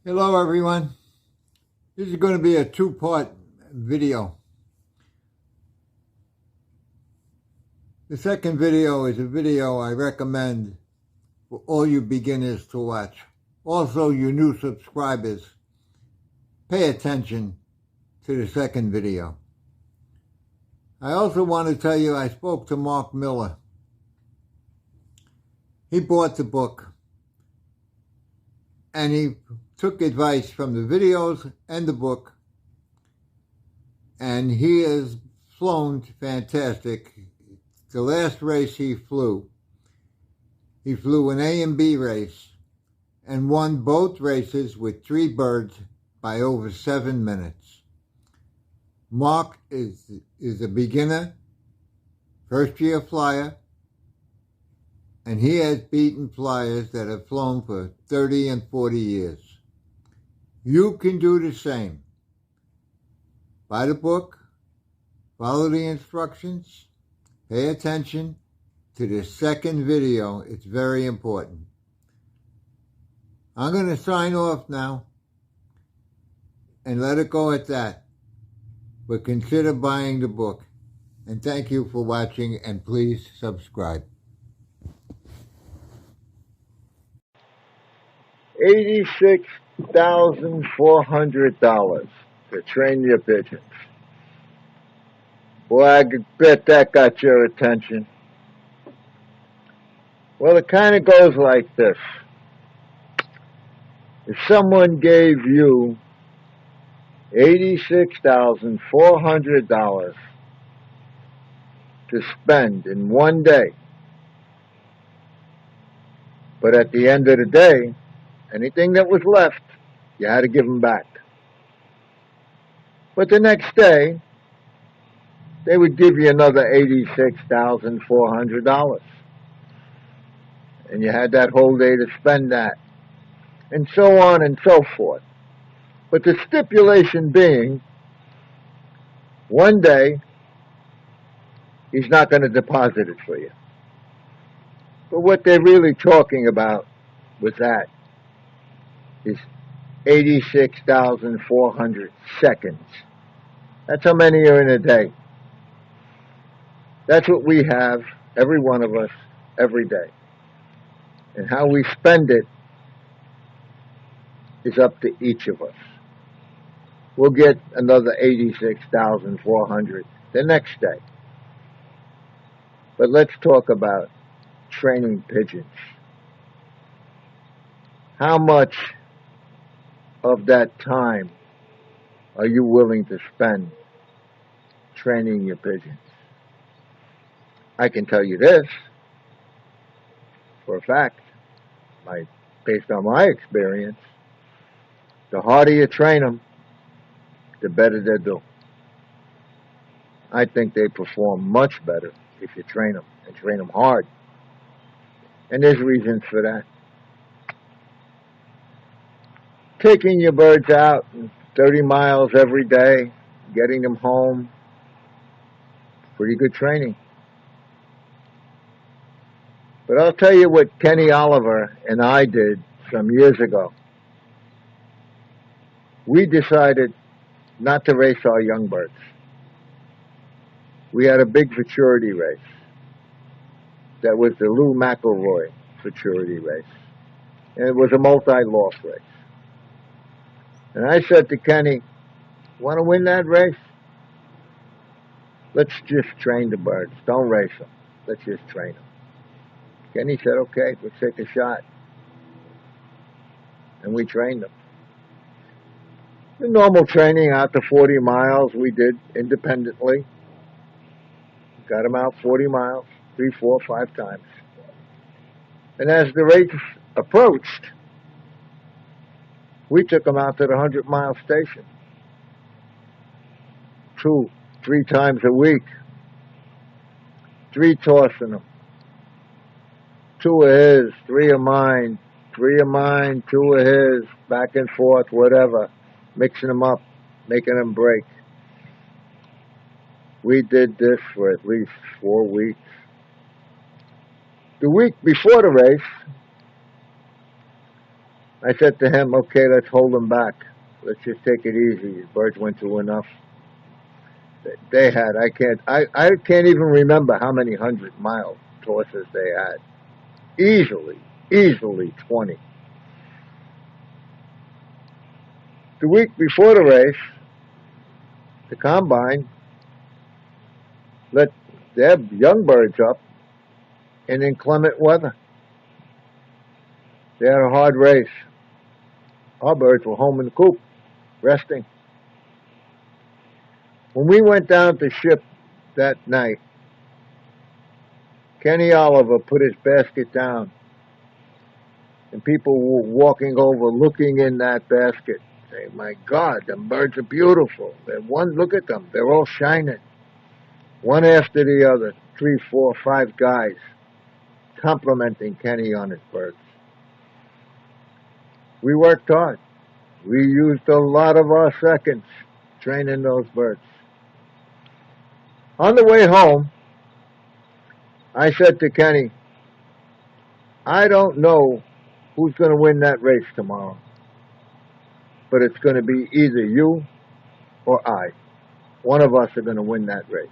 Hello everyone. This is going to be a two-part video. The second video is a video I recommend for all you beginners to watch. Also, you new subscribers, pay attention to the second video. I also want to tell you I spoke to Mark Miller. He bought the book and he took advice from the videos and the book, and he has flown fantastic. The last race he flew an A and B race and won both races with 3 birds by over 7 minutes. Mark is a beginner, first-year flyer, and he has beaten flyers that have flown for 30 and 40 years. You can do the same. Buy the book, follow the instructions, pay attention to the second video. It's very important. I'm going to sign off now and let it go at that. But consider buying the book. And thank you for watching, and please subscribe. $86,400 to train your pigeons. Boy, I bet that got your attention. Well, it kind of goes like this. If someone gave you $86,400 to spend in one day, but at the end of the day, anything that was left, you had to give them back. But the next day, they would give you another $86,400. And you had that whole day to spend that. And so on and so forth. But the stipulation being, one day, he's not going to deposit it for you. But what they're really talking about with that is 86,400 seconds. That's how many are in a day. That's what we have, every one of us, every day. And how we spend it is up to each of us. We'll get another 86,400 the next day. But let's talk about training pigeons. How much of that time are you willing to spend training your pigeons? I can tell you this for a fact, based on my experience, the harder you train them, the better they do. I think they perform much better if you train them, and train them hard. And there's reasons for that. Taking your birds out 30 miles every day, getting them home, pretty good training. But I'll tell you what Kenny Oliver and I did some years ago. We decided not to race our young birds. We had a big futurity race. That was the Lou McElroy futurity race. And it was a multi-loss race. And I said to Kenny, want to win that race? Let's just train the birds. Don't race them. Let's just train them. Kenny said, okay, let's take a shot. And we trained them. The normal training out to 40 miles we did independently. Got them out 40 miles, 3, 4, 5 times. And as the race approached, we took them out to the 100-mile station. 2, 3 times a week. 3 tossing them. 2 of his, 3 of mine, 3 of mine, 2 of his, back and forth, whatever. Mixing them up, making them break. We did this for at least 4 weeks. The week before the race, I said to him, okay, let's hold them back. Let's just take it easy. These birds went through enough. They had, I can't even remember how many 100-mile tosses they had. Easily 20. The week before the race, the combine let their young birds up in inclement weather. They had a hard race. Our birds were home in the coop, resting. When we went down to ship that night, Kenny Oliver put his basket down, and people were walking over looking in that basket, saying, my God, them birds are beautiful. Look at them. They're all shining. One after the other, 3, 4, 5 guys complimenting Kenny on his birds. We worked hard. We used a lot of our seconds training those birds. On the way home, I said to Kenny, I don't know who's going to win that race tomorrow, but it's going to be either you or I. One of us are going to win that race.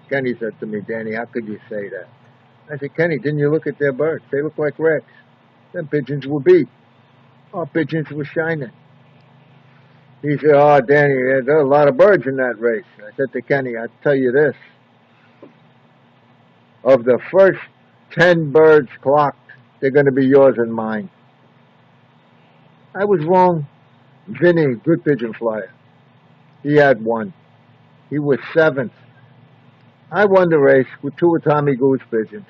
Kenny said to me, Danny, how could you say that? I said, Kenny, didn't you look at their birds? They look like wrecks. Them pigeons were beat. Our pigeons were shining. He said, oh, Danny, there are a lot of birds in that race. I said to Kenny, I'll tell you this. Of the first 10 birds clocked, they're going to be yours and mine. I was wrong. Vinny, good pigeon flyer. He had 1. He was 7th. I won the race with 2 of Tommy Goose pigeons.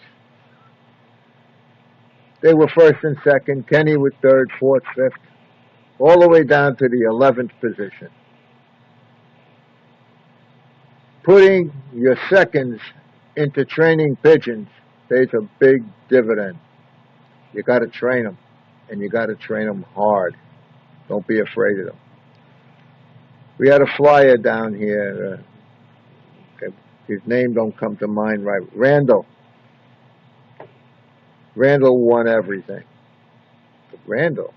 They were 1st and 2nd. Kenny was 3rd, 4th, 5th, all the way down to the 11th position. Putting your seconds into training pigeons pays a big dividend. You got to train them, and you got to train them hard. Don't be afraid of them. We had a flyer down here. His name don't come to mind right. Randall. Randall won everything. But Randall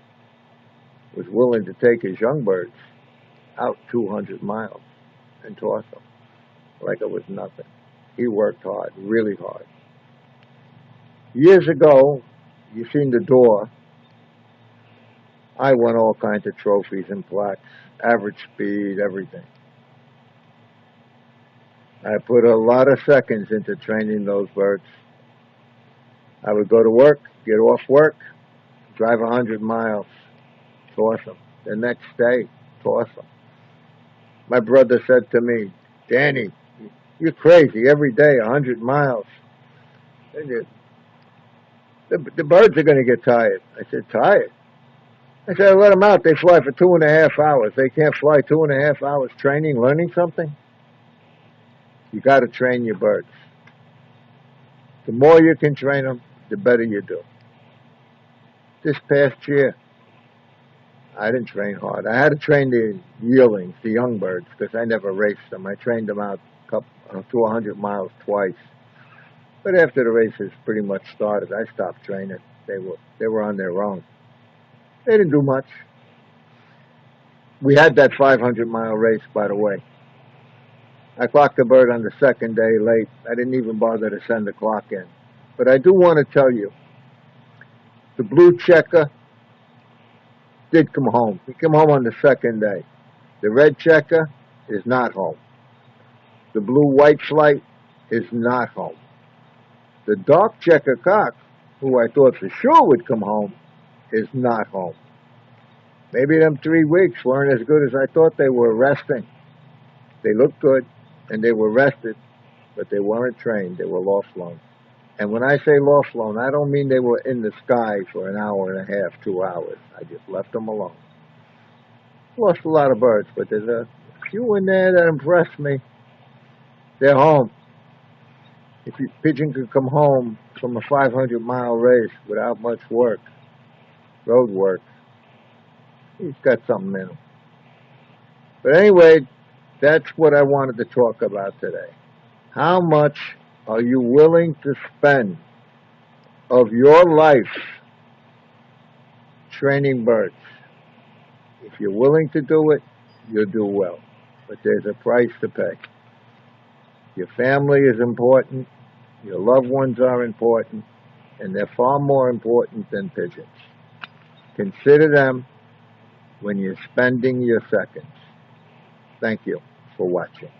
was willing to take his young birds out 200 miles and toss them like it was nothing. He worked hard, really hard. Years ago, you seen the door. I won all kinds of trophies and plaques, average speed, everything. I put a lot of seconds into training those birds. I would go to work, get off work, drive 100 miles, toss them. The next day, toss them. My brother said to me, Danny, you're crazy. Every day, 100 miles. The birds are going to get tired. I said, tired? I said, let them out. They fly for 2.5 hours. They can't fly 2.5 hours training, learning something. You got to train your birds. The more you can train them, the better you do. This past year, I didn't train hard. I had to train the yearlings, the young birds, because I never raced them. I trained them out to 100 miles twice. But after the races pretty much started, I stopped training. They were on their own. They didn't do much. We had that 500-mile race, by the way. I clocked the bird on the 2nd day late. I didn't even bother to send the clock in. But I do want to tell you, the blue checker did come home. He came home on the 2nd day. The red checker is not home. The blue-white flight is not home. The dark checker cock, who I thought for sure would come home, is not home. Maybe them 3 weeks weren't as good as I thought they were resting. They looked good, and they were rested, but they weren't trained. They were low-flown. And when I say low-flown, I don't mean they were in the sky for an hour and a half, 2 hours. I just left them alone. Lost a lot of birds, but there's a few in there that impressed me. They're home. If a pigeon could come home from a 500-mile race without much work, road work, he's got something in him. But anyway, that's what I wanted to talk about today. How much are you willing to spend of your life training birds. If you're willing to do it, you'll do well. But there's a price to pay. Your family is important, your loved ones are important, and they're far more important than pigeons. Consider them when you're spending your seconds. Thank you for watching.